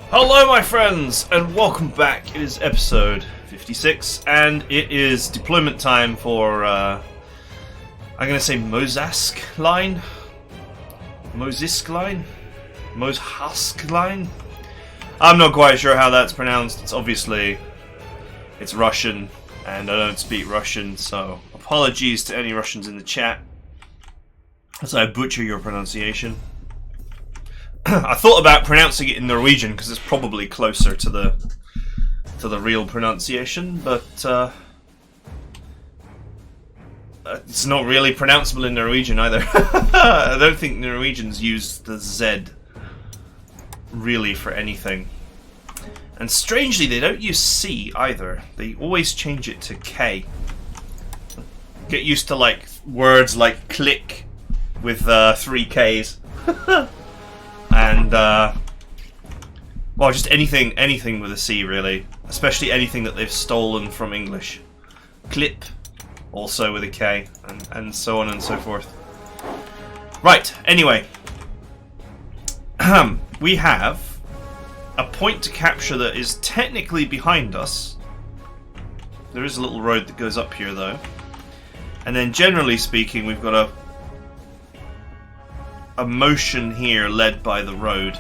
Hello my friends, and welcome back. It is episode 56, and it is deployment time for, I'm gonna say Mozhaisk line? Mozhaisk line? Mozhaisk line? I'm not quite sure how that's pronounced. It's Russian, and I don't speak Russian, so apologies to any Russians in the chat as I butcher your pronunciation. I thought about pronouncing it in Norwegian because it's probably closer to the real pronunciation, but it's not really pronounceable in Norwegian either. I don't think Norwegians use the Z really for anything. And strangely, they don't use C either. They always change it to K. Get used to like words like click with 3 Ks. And, well, just anything with a C, really. Especially anything that they've stolen from English. Clip, also with a K, and so on and so forth. Right, anyway. We have a point to capture that is technically behind us. There is a little road that goes up here, though. And then, generally speaking, we've got a motion here led by the road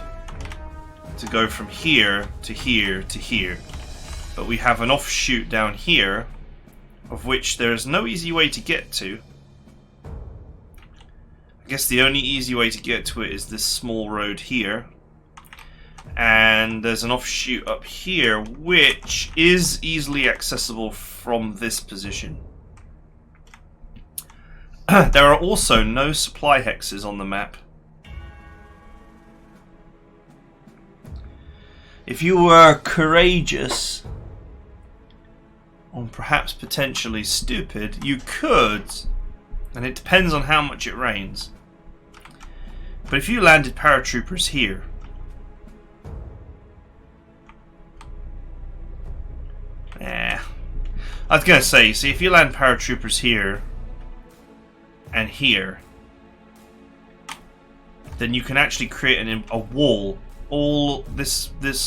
to go from here to here to here. But we have an offshoot down here of which there is no easy way to get to. I guess the only easy way to get to it is this small road here. And there's an offshoot up here which is easily accessible from this position. There are also no supply hexes on the map. If you were courageous, or perhaps potentially stupid, you could, and it depends on how much it rains, but if you landed paratroopers here, I was going to say, see, if you land paratroopers here, and here, then you can actually create a wall all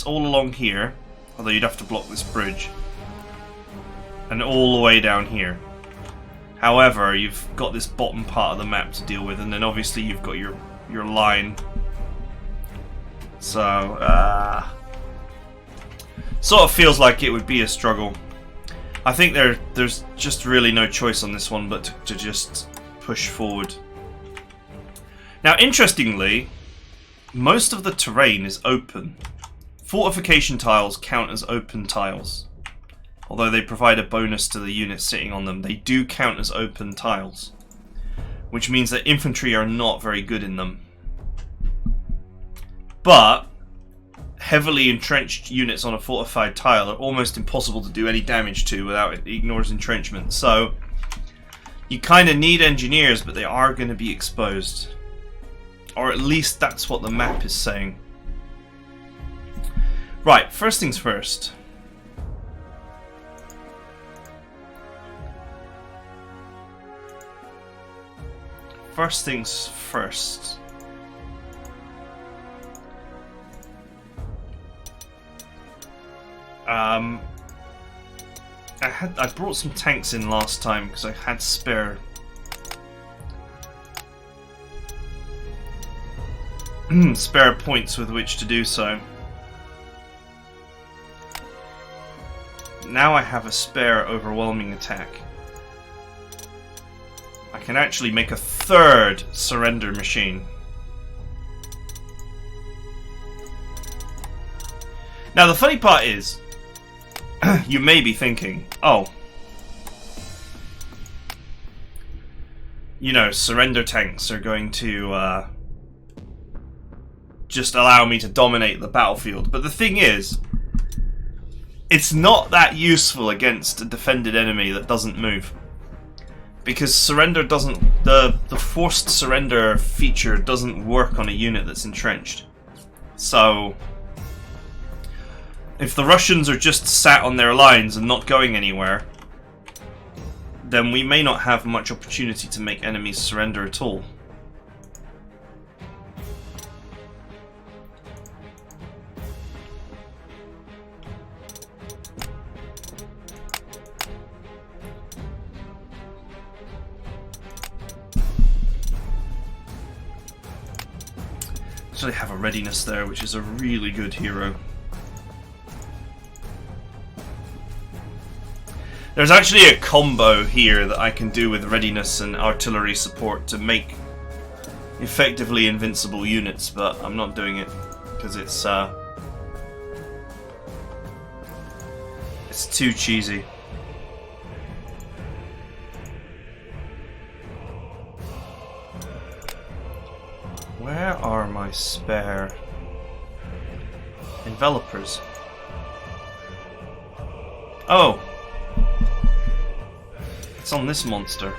along here, although you'd have to block this bridge, and all the way down here. However, you've got this bottom part of the map to deal with, and then obviously you've got your line. So sort of feels like it would be a struggle. I think there's just really no choice on this one but to just push forward. Now, interestingly, most of the terrain is open. Fortification tiles count as open tiles. Although they provide a bonus to the units sitting on them, they do count as open tiles. Which means that infantry are not very good in them. But heavily entrenched units on a fortified tile are almost impossible to do any damage to without it ignores entrenchment. So you kind of need engineers, but they are going to be exposed. Or at least that's what the map is saying. Right, first things first. First things first. I brought some tanks in last time because I had spare spare points with which to do so. Now I have a spare overwhelming attack. I can actually make a third surrender machine. Now the funny part is, you may be thinking, oh, you know, surrender tanks are going to just allow me to dominate the battlefield. But the thing is, it's not that useful against a defended enemy that doesn't move. Because surrender doesn't... The forced surrender feature doesn't work on a unit that's entrenched. So if the Russians are just sat on their lines and not going anywhere, then we may not have much opportunity to make enemies surrender at all. Actually have a readiness there, which is a really good hero. There's actually a combo here that I can do with readiness and artillery support to make effectively invincible units, but I'm not doing it because it's too cheesy. Where are my spare envelopers? Oh! It's on this monster.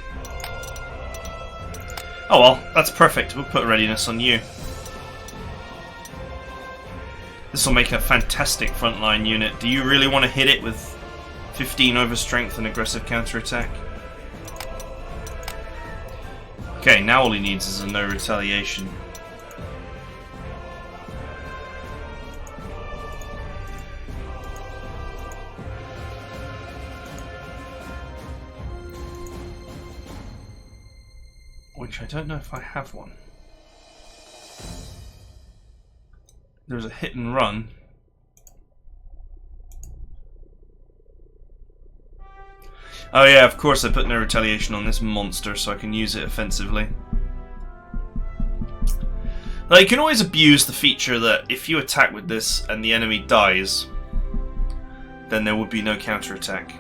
Oh well, that's perfect. We'll put readiness on you. This will make a fantastic frontline unit. Do you really want to hit it with 15 overstrength and aggressive counterattack? Okay, now all he needs is a no retaliation. Which I don't know if I have one. There's a hit and run. Oh yeah, of course I put no retaliation on this monster so I can use it offensively. Now you can always abuse the feature that if you attack with this and the enemy dies, then there would be no counterattack.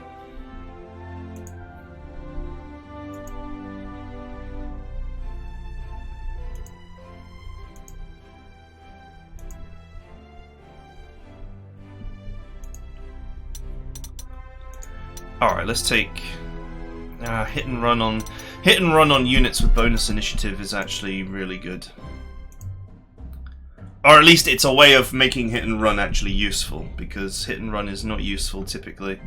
Alright, let's take hit and run on units with bonus initiative is actually really good. Or at least it's a way of making hit and run actually useful, because hit and run is not useful typically.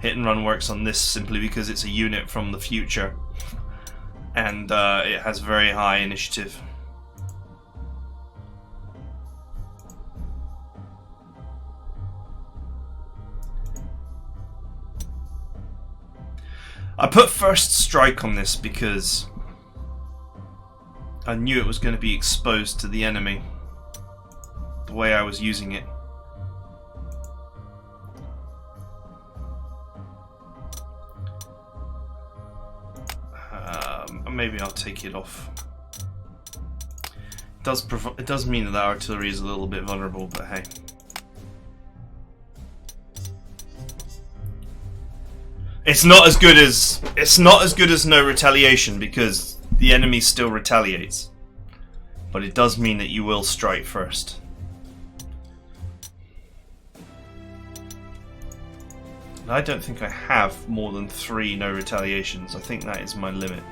Hit and run works on this simply because it's a unit from the future and it has very high initiative. I put first strike on this because I knew it was going to be exposed to the enemy the way I was using it. Maybe I'll take it off. It does mean that the artillery is a little bit vulnerable, but hey. It's not as good as no retaliation because the enemy still retaliates. But it does mean that you will strike first. And I don't think I have more than 3 no retaliations. I think that is my limit.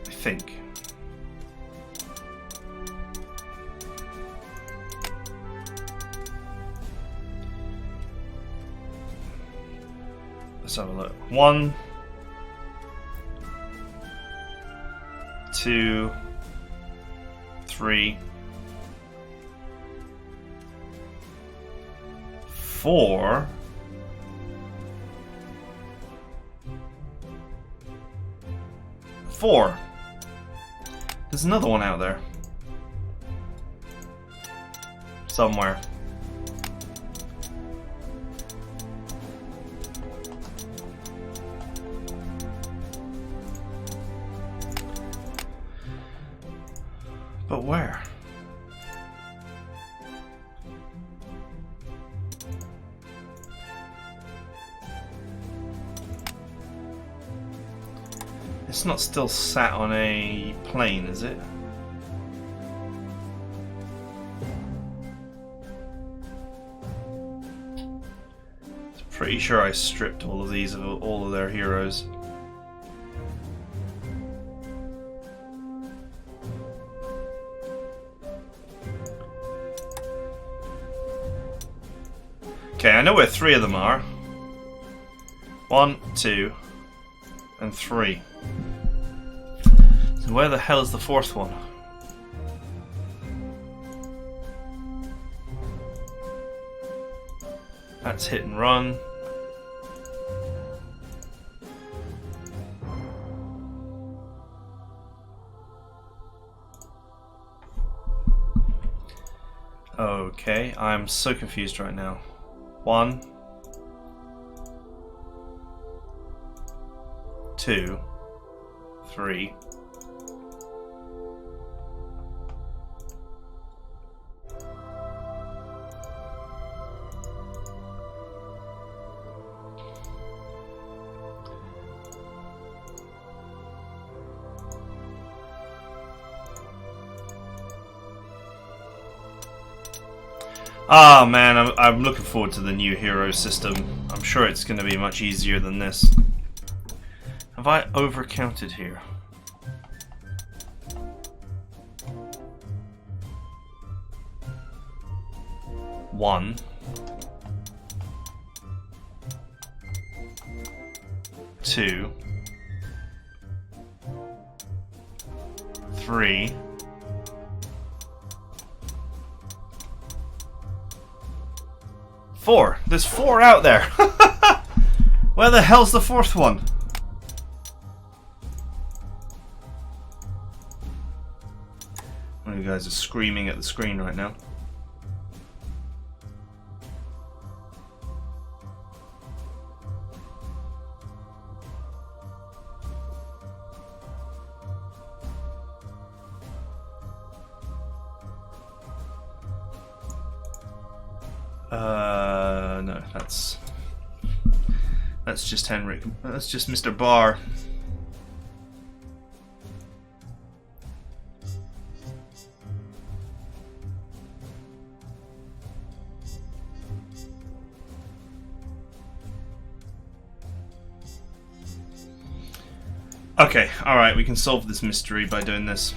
I think. Let's have a look. 1, 2, 3, 4. 4. There's another one out there. Somewhere. But where? It's not still sat on a plane, is it? Pretty sure I stripped all of these of all of their heroes. Okay, I know where 3 of them are. 1, 2, and 3. So where the hell is the 4th one? That's hit and run. Okay, I'm so confused right now. 1, 2, 3. Ah man, I'm looking forward to the new hero system. I'm sure it's going to be much easier than this. Have I overcounted here? One. 2. 3. 4. There's 4 out there. Where the hell's the 4th one? One of you guys are screaming at the screen right now. No, that's just Henrik. That's just Mr. Barr. Okay, alright, we can solve this mystery by doing this.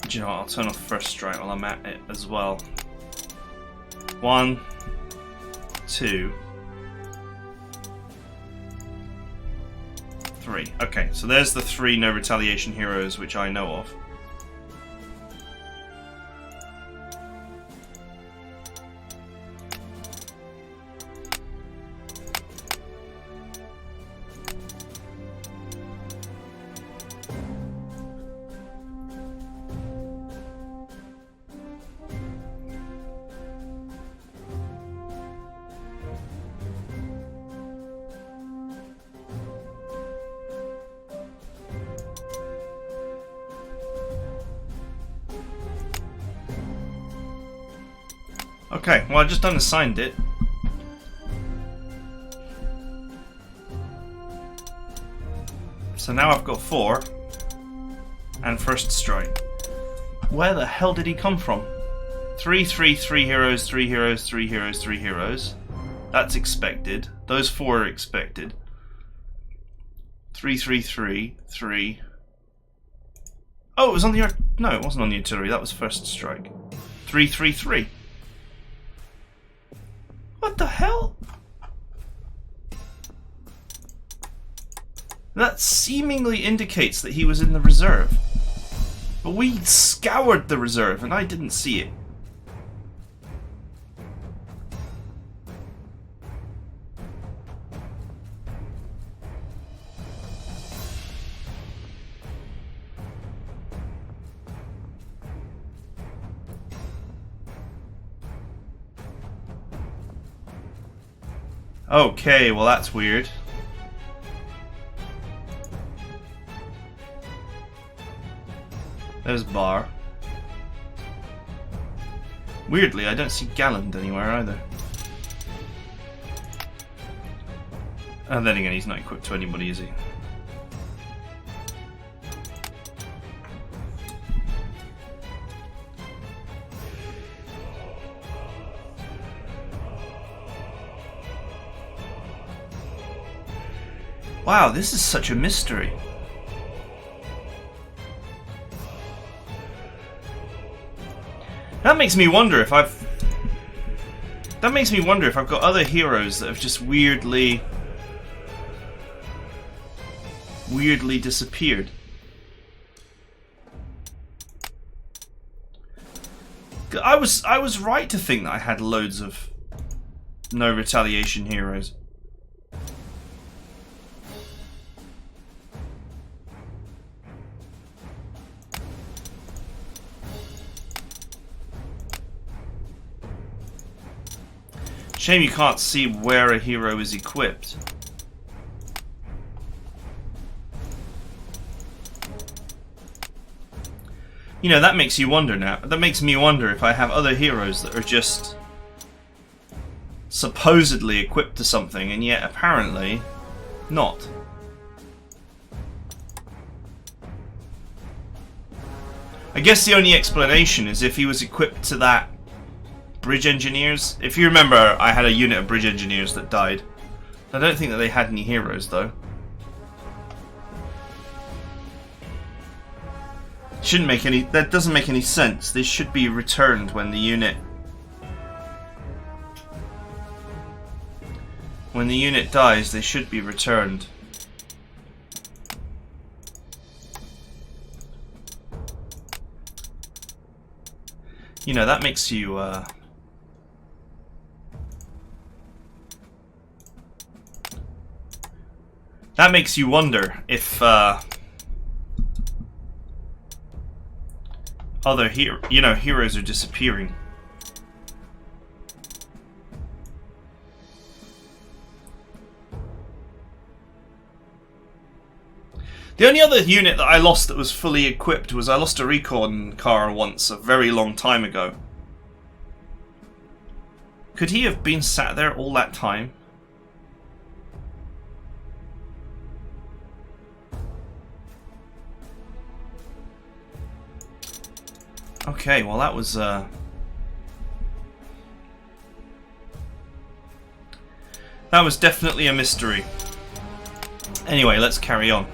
Do you know what? I'll turn off first strike while I'm at it as well. 1, 2, 3. Okay, so there's the 3 no retaliation heroes which I know of. Okay, well I just unassigned it. So now I've got 4 and first strike. Where the hell did he come from? 3, 3, 3 heroes, 3 heroes, 3 heroes, 3 heroes. That's expected. Those 4 are expected. 3, 3, 3, 3. Oh, it was on the no, it wasn't on the artillery. That was first strike. 3, 3, 3. What the hell? That seemingly indicates that he was in the reserve. But we scoured the reserve and I didn't see it. Okay, well that's weird. There's Bar. Weirdly, I don't see Galland anywhere either. And then again, he's not equipped to anybody, is he? Wow, this is such a mystery. That makes me wonder if I've got other heroes that have just weirdly weirdly disappeared. I was right to think that I had loads of no retaliation heroes. Shame you can't see where a hero is equipped. You know, that makes you wonder now. That makes me wonder if I have other heroes that are just supposedly equipped to something and yet apparently not. I guess the only explanation is if he was equipped to that bridge engineers. If you remember, I had a unit of bridge engineers that died. I don't think that they had any heroes though. Shouldn't make any. That doesn't make any sense. They should be returned when the unit dies. They should be returned. You know, that makes you that makes you wonder if other heroes are disappearing. The only other unit that I lost that was fully equipped was I lost a recon car once a very long time ago. Could he have been sat there all that time? Okay, well that was definitely a mystery. Anyway, let's carry on.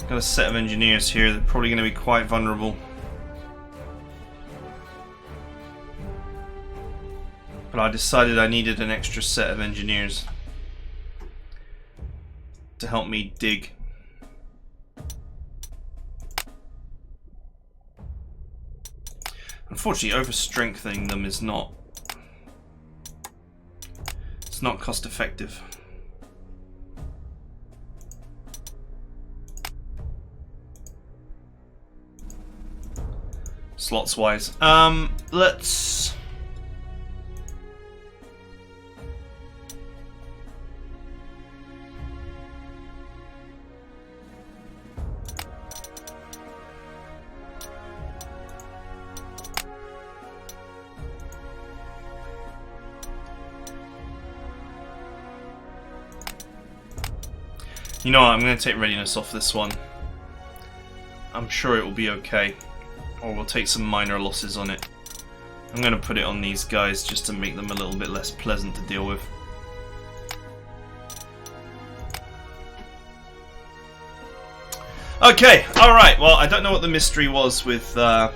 Got a set of engineers here that are probably going to be quite vulnerable. But I decided I needed an extra set of engineers to help me dig. Unfortunately, overstrengthening them is not. It's not cost effective. Slots wise, let's. You know what, I'm going to take readiness off this one. I'm sure it will be okay. Or we'll take some minor losses on it. I'm going to put it on these guys just to make them a little bit less pleasant to deal with. Okay, alright, well I don't know what the mystery was with the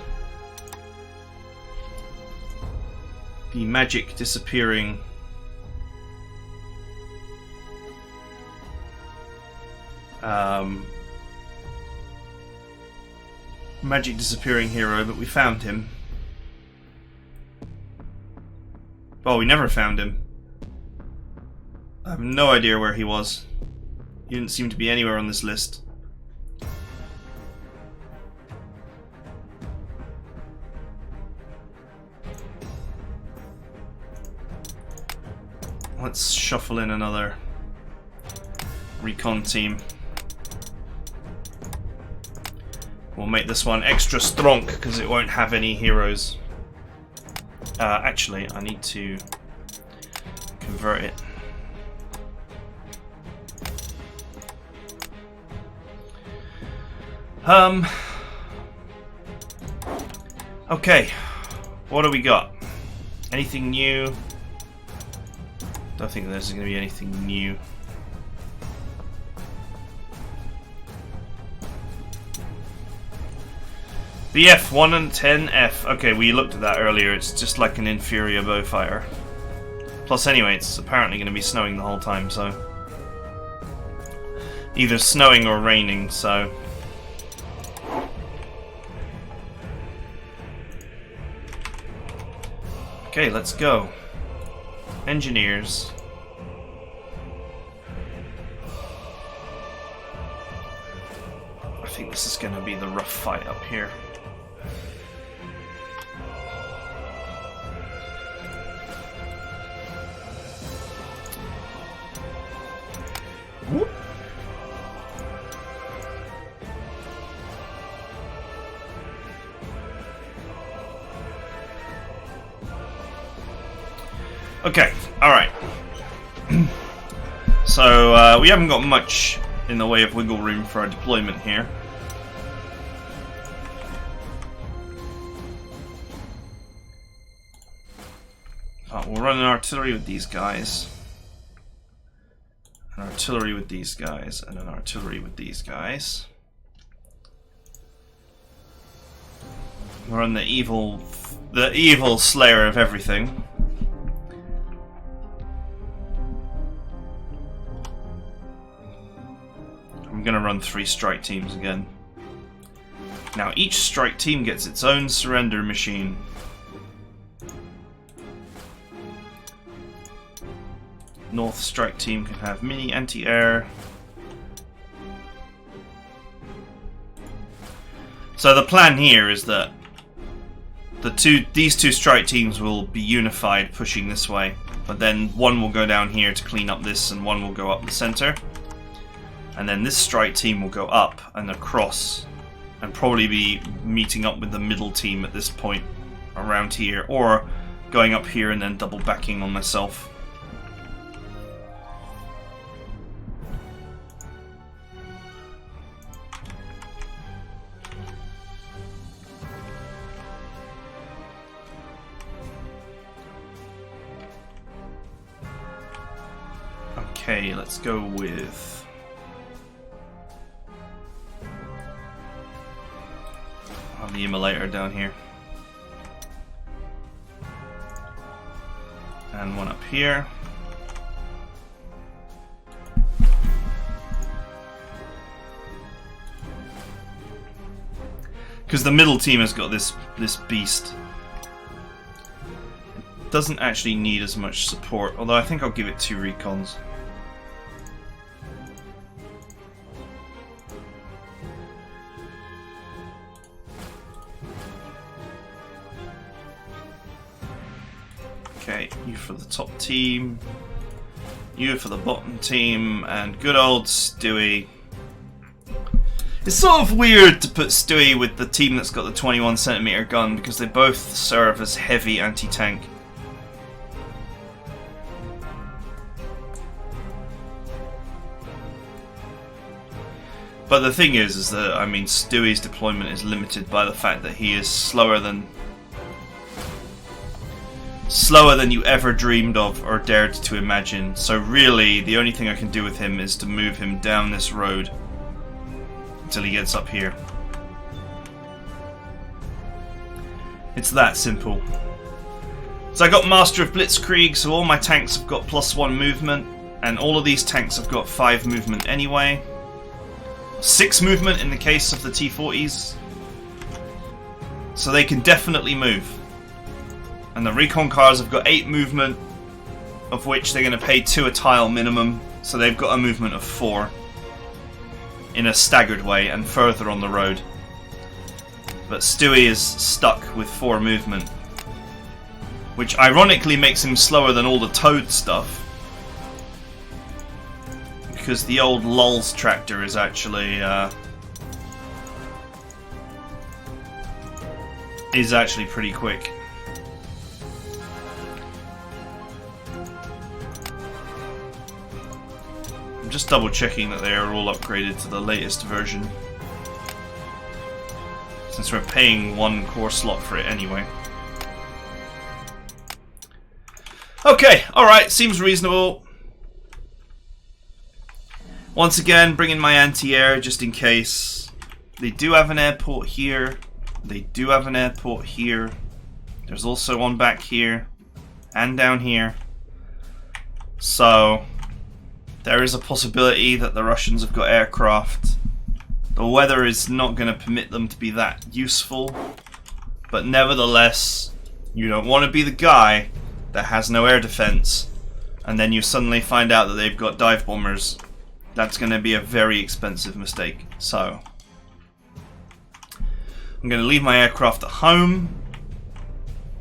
magic disappearing. Magic disappearing hero, but we found him. Oh, we never found him. I have no idea where he was. He didn't seem to be anywhere on this list. Let's shuffle in another recon team. We'll make this one extra strong because it won't have any heroes. Actually, I need to convert it. Okay, what do we got? Anything new? Don't think there's going to be anything new. The F1 and 10F. Okay, we looked at that earlier. It's just like an inferior bowfighter. Plus, anyway, it's apparently going to be snowing the whole time, so... Either snowing or raining, so... Okay, let's go. Engineers. I think this is going to be the rough fight up here. Whoop. Okay, alright. So, we haven't got much in the way of wiggle room for our deployment here. But we'll run an artillery with these guys. An artillery with these guys, and an artillery with these guys. We'll run the evil slayer of everything. I'm gonna run 3 strike teams again. Now each strike team gets its own surrender machine. North strike team can have mini anti-air. So the plan here is that these two strike teams will be unified pushing this way, but then one will go down here to clean up this and one will go up the center. And then this strike team will go up and across and probably be meeting up with the middle team at this point around here, or going up here and then double backing on myself. Okay, let's go with... the immolator down here. And one up here. Because the middle team has got this beast. It doesn't actually need as much support, although I think I'll give it 2 recons. Okay, you for the top team, you for the bottom team, and good old Stewie. It's sort of weird to put Stewie with the team that's got the 21cm gun because they both serve as heavy anti-tank. But the thing is that, I mean, Stewie's deployment is limited by the fact that he is slower than you ever dreamed of or dared to imagine. So really, the only thing I can do with him is to move him down this road until he gets up here. It's that simple. So I got Master of Blitzkrieg, so all my tanks have got +1 movement, and all of these tanks have got 5 movement anyway. 6 movement in the case of the T-40s. So they can definitely move. And the recon cars have got 8 movement, of which they're going to pay 2 a tile minimum, so they've got a movement of 4 in a staggered way and further on the road. But Stewie is stuck with 4 movement, which ironically makes him slower than all the Toad stuff, because the old Lulz tractor is actually pretty quick. I'm just double checking that they are all upgraded to the latest version, since we're paying 1 core slot for it anyway. Okay, alright, seems reasonable. Once again, bring in my anti-air just in case. They do have an airport here. They do have an airport here. There's also one back here and down here. So there is a possibility that the Russians have got aircraft. The weather is not going to permit them to be that useful, but nevertheless, you don't want to be the guy that has no air defense and then you suddenly find out that they've got dive bombers. That's going to be a very expensive mistake. So I'm going to leave my aircraft at home,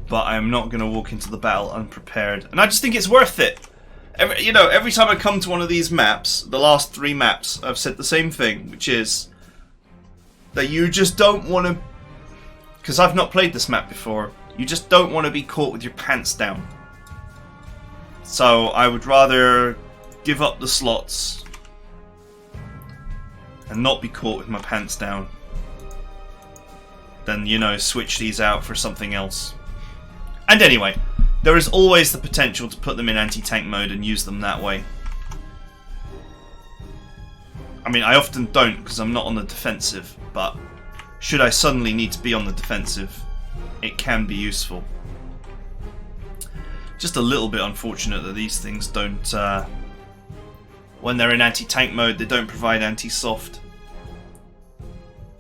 but I'm not going to walk into the battle unprepared. And I just think it's worth it. Every time I come to one of these maps, the last 3 maps, I've said the same thing, which is that you just don't want to, because I've not played this map before, you just don't want to be caught with your pants down. So I would rather give up the slots and not be caught with my pants down than, switch these out for something else. And anyway, there is always the potential to put them in anti-tank mode and use them that way. I mean, I often don't because I'm not on the defensive, but should I suddenly need to be on the defensive, it can be useful. Just a little bit unfortunate that these things don't, when they're in anti-tank mode, they don't provide anti-soft.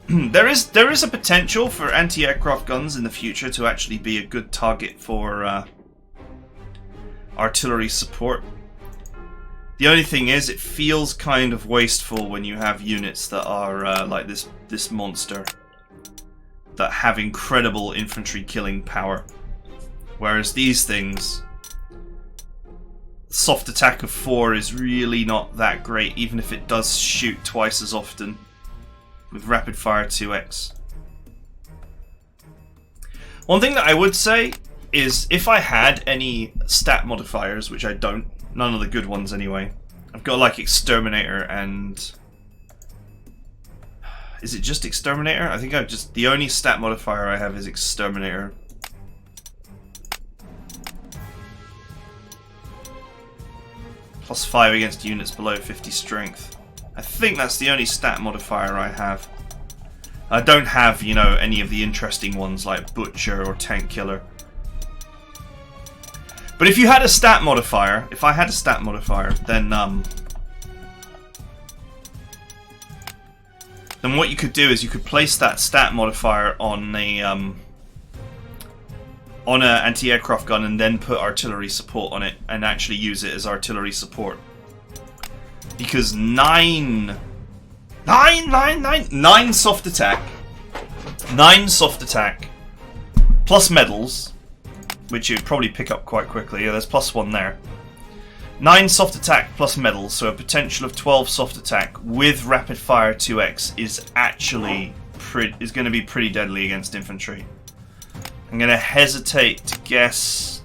There is a potential for anti-aircraft guns in the future to actually be a good target for artillery support. The only thing is, it feels kind of wasteful when you have units that are like this monster that have incredible infantry killing power, whereas these things, soft attack of 4 is really not that great, even if it does shoot twice as often with rapid fire 2x. One thing that I would say is, if I had any stat modifiers, which I don't, none of the good ones anyway. I've got like Exterminator and... Is it just Exterminator? I think the only stat modifier I have is Exterminator. +5 against units below 50 strength. I think that's the only stat modifier I have. I don't have, any of the interesting ones like Butcher or Tank Killer. But if you had a stat modifier, if I had a stat modifier, then what you could do is you could place that stat modifier on an anti-aircraft gun and then put artillery support on it and actually use it as artillery support. Because 9 soft attack, 9 soft attack, plus medals, which you'd probably pick up quite quickly. Yeah, there's +1 there. 9 soft attack plus medals, so a potential of 12 soft attack with rapid fire 2x is actually going to be pretty deadly against infantry. I'm going to hesitate to guess.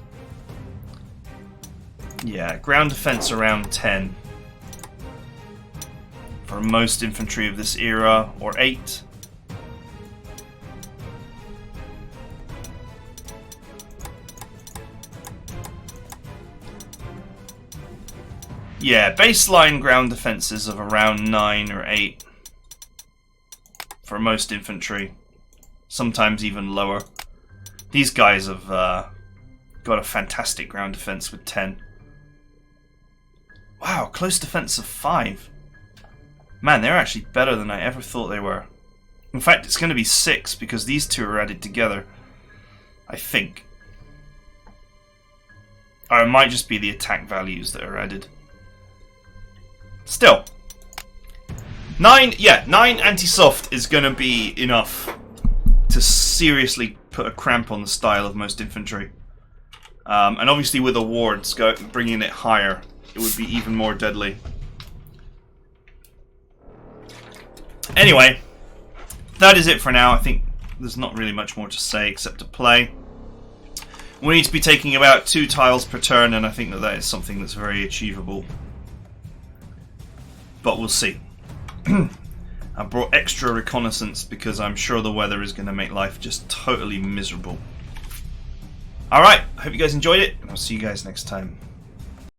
Yeah, ground defense around 10 for most infantry of this era, or 8. Yeah, baseline ground defenses of around 9 or 8 for most infantry, sometimes even lower. These guys have got a fantastic ground defense with 10. Wow, close defense of 5. Man, they're actually better than I ever thought they were. In fact, it's going to be 6 because these two are added together, I think. Or it might just be the attack values that are added. Still, 9 anti-soft is going to be enough to seriously put a cramp on the style of most infantry. And obviously with awards bringing it higher, it would be even more deadly. Anyway, that is it for now. I think there's not really much more to say except to play. We need to be taking about 2 tiles per turn, and I think that is something that's very achievable. But we'll see. I brought extra reconnaissance because I'm sure the weather is going to make life just totally miserable. Alright, I hope you guys enjoyed it, and I'll see you guys next time.